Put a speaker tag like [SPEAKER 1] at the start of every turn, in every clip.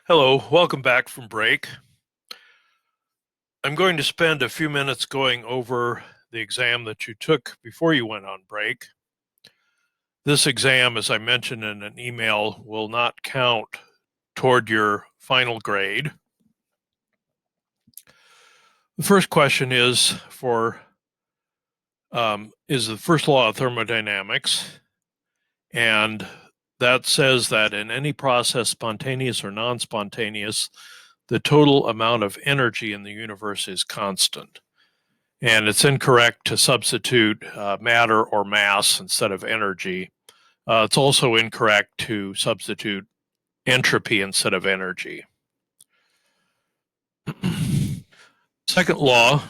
[SPEAKER 1] Hello, welcome back from break. I'm going to spend a few minutes going over the exam that you took before you went on break. This exam, as I mentioned in an email, will not count toward your final grade. The first question is the first law of thermodynamics, and that says that in any process, spontaneous or non-spontaneous, the total amount of energy in the universe is constant. And it's incorrect to substitute matter or mass instead of energy. It's also incorrect to substitute entropy instead of energy. Second law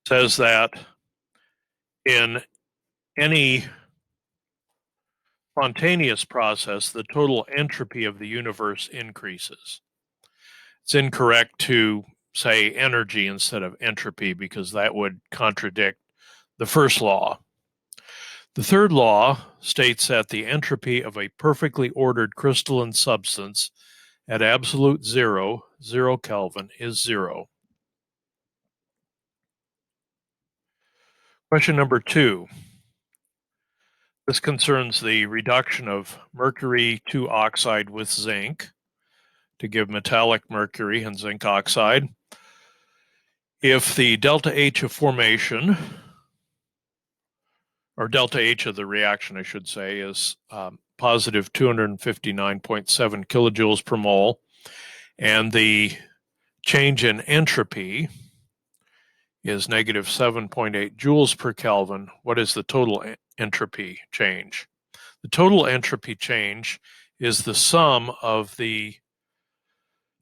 [SPEAKER 1] says that in any spontaneous process, the total entropy of the universe increases. It's incorrect to say energy instead of entropy because that would contradict the first law. The third law states that the entropy of a perfectly ordered crystalline substance at absolute zero Kelvin, is zero. Question number 2. This concerns the reduction of mercury 2 oxide with zinc to give metallic mercury and zinc oxide. If the delta H of formation, or delta H of the reaction, I should say, is positive 259.7 kilojoules per mole, and the change in entropy is negative 7.8 joules per Kelvin, what is the total entropy change? The total entropy change is the sum of the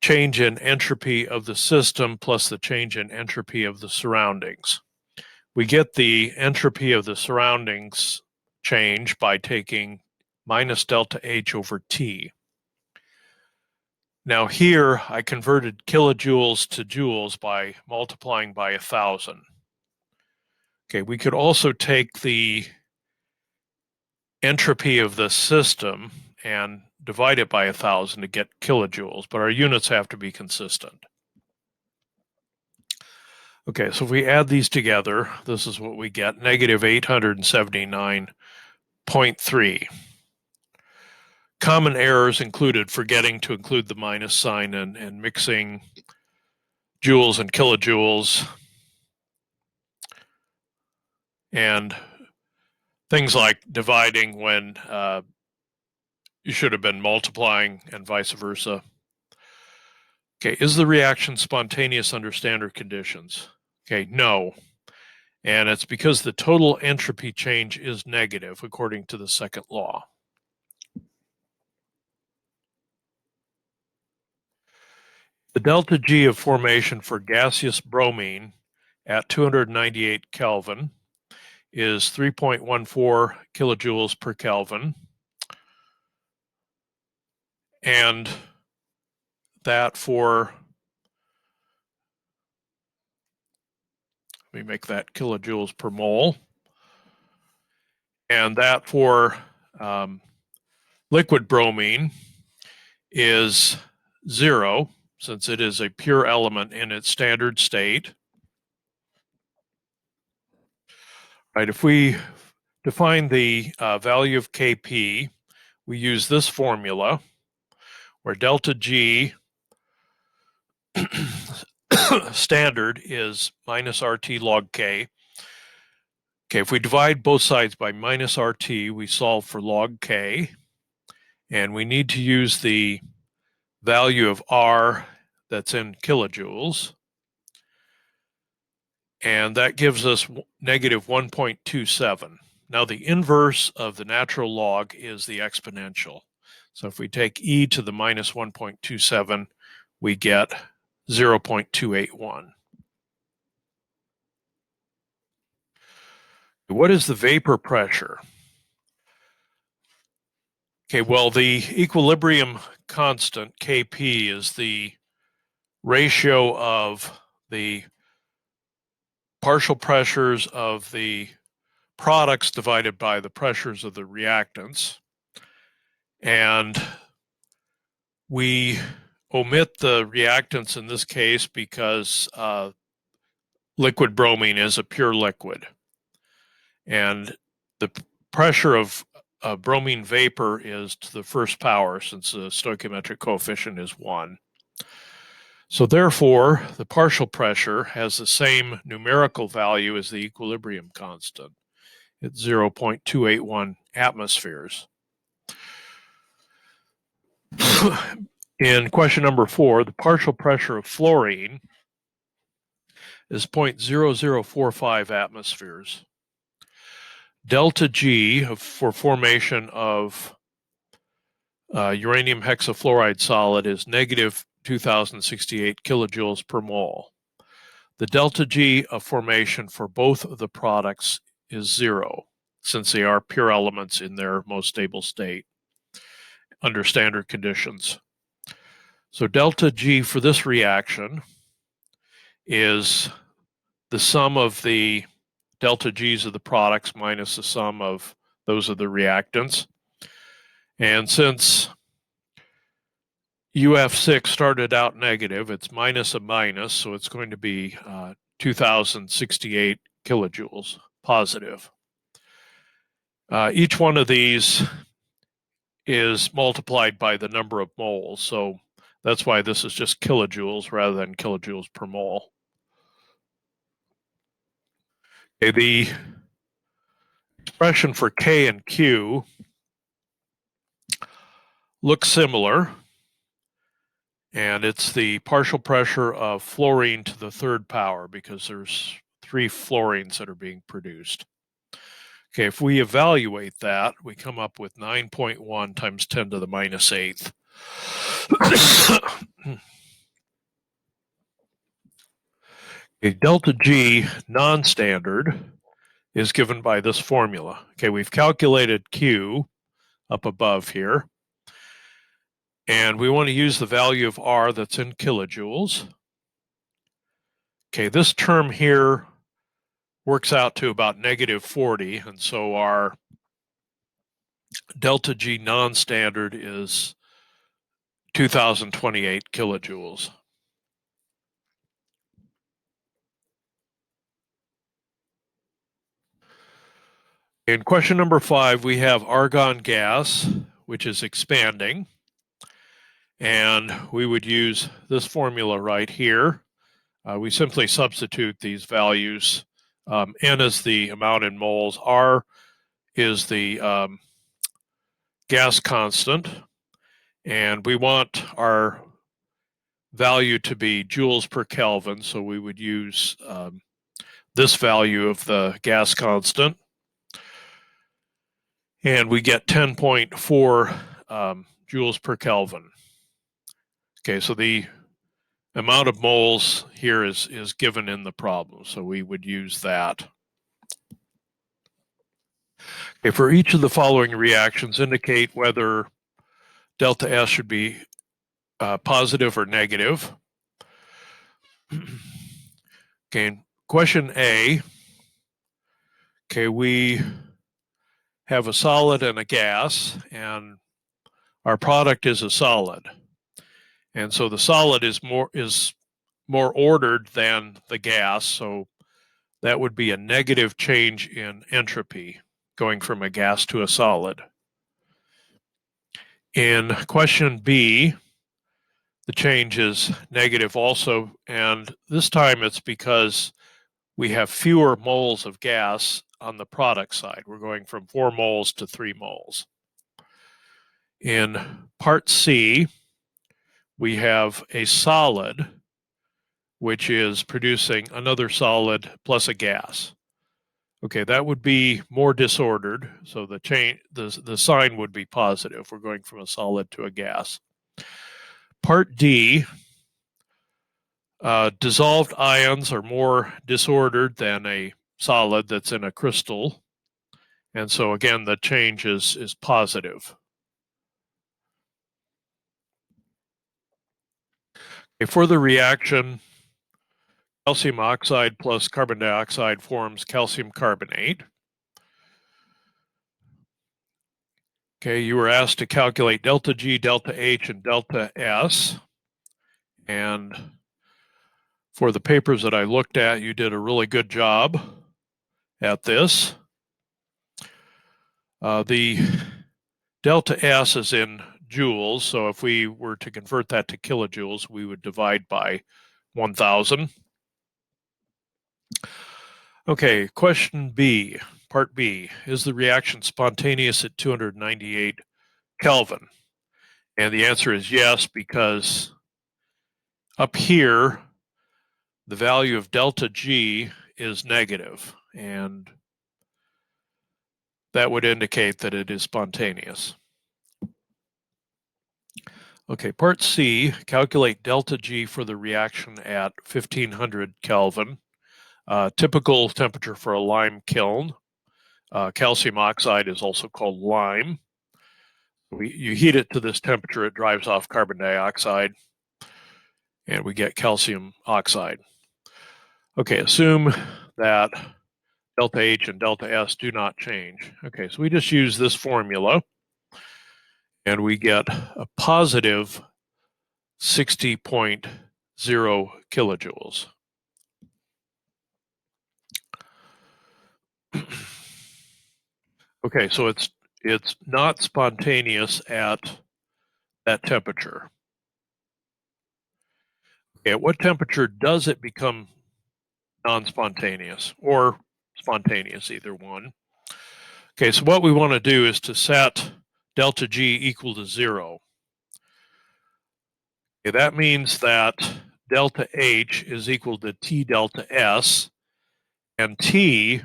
[SPEAKER 1] change in entropy of the system plus the change in entropy of the surroundings. We get the entropy of the surroundings change by taking minus delta H over T. Now here I converted kilojoules to joules by multiplying by 1,000. Okay, we could also take the entropy of the system and divide it by 1,000 to get kilojoules, but our units have to be consistent. Okay, so if we add these together, this is what we get, negative 879.3. Common errors included forgetting to include the minus sign and mixing joules and kilojoules, and things like dividing when you should have been multiplying and vice versa. Okay, is the reaction spontaneous under standard conditions? Okay, no. And it's because the total entropy change is negative according to the second law. The delta G of formation for gaseous bromine at 298 Kelvin is 3.14 kilojoules per Kelvin. And that for, let me make that kilojoules per mole. And that for liquid bromine is 0, since it is a pure element in its standard state. Right, if we define the value of Kp, we use this formula where delta G standard is minus RT log K. Okay, if we divide both sides by minus RT, we solve for log K, and we need to use the value of R that's in kilojoules, and that gives us negative 1.27. Now the inverse of the natural log is the exponential. So if we take e to the minus 1.27, we get 0.281. What is the vapor pressure? Okay, well, the equilibrium constant, Kp, is the ratio of the partial pressures of the products divided by the pressures of the reactants. And We omit the reactants in this case because liquid bromine is a pure liquid. And the pressure of bromine vapor is to the first power, since the stoichiometric coefficient is 1. So therefore, the partial pressure has the same numerical value as the equilibrium constant. It's 0.281 atmospheres. In question number 4, the partial pressure of fluorine is 0.0045 atmospheres. Delta G for formation of uranium hexafluoride solid is negative 2068 kilojoules per mole. The delta G of formation for both of the products is 0, since they are pure elements in their most stable state under standard conditions. So delta G for this reaction is the sum of the delta G's of the products minus the sum of those of the reactants. And since UF6 started out negative, it's minus a minus, so it's going to be 2068 kilojoules positive. Each one of these is multiplied by the number of moles, so that's why this is just kilojoules rather than kilojoules per mole. Okay, the expression for K and Q looks similar, and it's the partial pressure of fluorine to the third power, because there's 3 fluorines that are being produced. Okay, if we evaluate that, we come up with 9.1 times 10 to the minus 8th. A delta G non-standard is given by this formula. Okay, we've calculated Q up above here, and we want to use the value of R that's in kilojoules. Okay, this term here works out to about negative 40, and so our delta G non-standard is 2028 kilojoules. In question number 5, we have argon gas, which is expanding, and we would use this formula right here. We simply substitute these values. N is the amount in moles, R is the gas constant, and we want our value to be joules per Kelvin, so we would use this value of the gas constant, and we get 10.4 joules per Kelvin. Okay, so the amount of moles here is given in the problem, so we would use that. Okay, for each of the following reactions, indicate whether delta S should be positive or negative. Okay, question A. Okay, we have a solid and a gas, and our product is a solid. And so the solid is more ordered than the gas, so that would be a negative change in entropy, going from a gas to a solid. In question B, the change is negative also, and this time it's because we have fewer moles of gas on the product side. We're going from 4 moles to 3 moles. In part C, we have a solid, which is producing another solid plus a gas. Okay, that would be more disordered, so the sign would be positive. We're going from a solid to a gas. Part D, dissolved ions are more disordered than a solid that's in a crystal, and so again, the change is positive. Okay, for the reaction, calcium oxide plus carbon dioxide forms calcium carbonate. Okay, you were asked to calculate delta G, delta H, and delta S. And for the papers that I looked at, you did a really good job at this. The delta S is in joules, so if we were to convert that to kilojoules, we would divide by 1,000. Okay, question B, part B. Is the reaction spontaneous at 298 Kelvin? And the answer is yes, because up here, the value of delta G is negative, and that would indicate that it is spontaneous. Okay, part C, calculate delta G for the reaction at 1500 Kelvin. Typical temperature for a lime kiln. Calcium oxide is also called lime. You heat it to this temperature, it drives off carbon dioxide, and we get calcium oxide. Okay, assume that delta H and delta S do not change. Okay, so we just use this formula, and we get a positive 60.0 kilojoules. Okay, so it's not spontaneous at that temperature. Okay, at what temperature does it become non-spontaneous or spontaneous, either one? Okay, so what we want to do is to set delta G equal to 0. Okay, that means that delta H is equal to T delta S, and T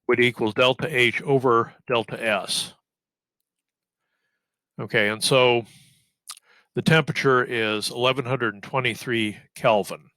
[SPEAKER 1] would equal delta H over delta S. Okay, and so the temperature is 1123 Kelvin.